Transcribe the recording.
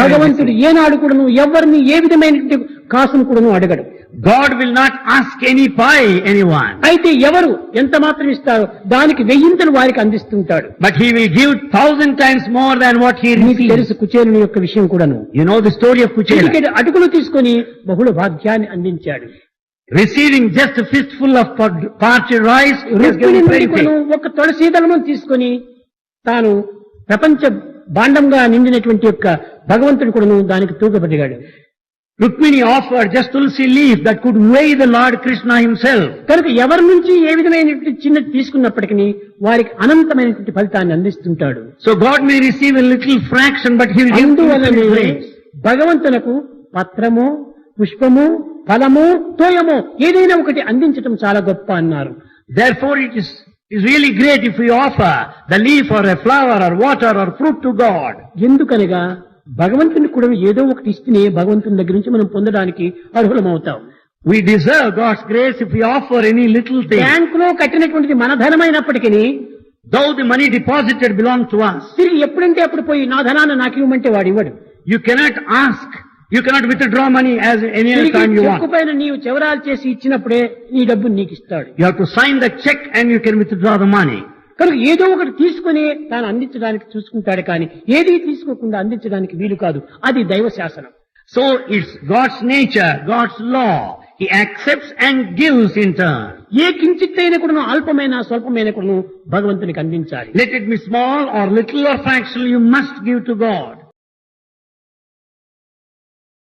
భగవంతుడు ఏనాడు కూడాను ఎవరిని ఏ విధమైనటువంటి కాసును కూడాను అడగడు. God will not ask any pie anyone. అయితే ఎవరు ఎంత మాత్రం ఇస్తారో దానికి వెయ్యింతలు వారికి అందిస్తుంటాడు. But he will give 1,000 times more than what he మీకు receives. తెలుసు కుచేలుని యొక్క విషయం కూడాను. You know the story of Kuchela. చిటికెడు అటుకులు తీసుకొని బహుళ భాగ్యాన్ని అందించాడు. Receiving just a fistful of parched rice, he has Rukmini given నుండి కూడాను plenty. ఒక తులసీదళము తీసుకొని తాను ప్రపంచ భాండంగా నిండినటువంటి యొక్క భగవంతుడు కూడాను దానికి తూగబడిగాడు. Rukmini offered just tulsi leaf that could weigh the Lord Krishna himself. కనుక ఎవరి నుంచి ఏ విధమైనటువంటి చిన్నది తీసుకున్నప్పటికీ వారికి అనంతమైనటువంటి ఫలితాన్ని అందిస్తుంటాడు. So God may receive a little fraction, but he will give అందువలనే infinite grace. భగవంతునకు పత్రము, పుష్పము, ఫలము, తోయము ఏదైనా ఒకటి అందించటం చాలా గొప్ప అన్నారు. Therefore it is really great if we offer the leaf or a flower or water or fruit to God. ఎందుకనగా భగవంతుని కూడా ఏదో ఒకటి ఇస్తేనే భగవంతుని దగ్గర నుంచి మనం పొందడానికి అర్హులమవుతాం. We deserve God's grace if we offer any little thing. బ్యాంకులో కట్టినటువంటిది మన ధనమైనప్పటికీ Though the money deposited belongs to us, తిరిగి ఎప్పుడంటే అప్పుడు పోయి నా ధనాన్ని నాకు ఇవ్వమంటే వాడు ఇవ్వడు. you cannot ask, you cannot withdraw money as any other తిరిగి time you చెక్కు want. పైన నీవు చెవరాలు చేసి ఇచ్చినప్పుడే నీ డబ్బుని నీకు ఇస్తాడు. You have to sign the check and you can withdraw the money. కనుక ఏదో ఒకటి తీసుకుని తాను అందించడానికి చూసుకుంటాడు కానీ ఏది తీసుకోకుండా అందించడానికి వీలు కాదు. అది దైవ శాసనం. So it's God's nature, God's law. He accepts and gives in turn. ఏ కించిత్తైన కూడాను అల్పమైన స్వల్పమైన కూడాను భగవంతునికి అందించాలి. Let it be small or little or fractional, you must give to God.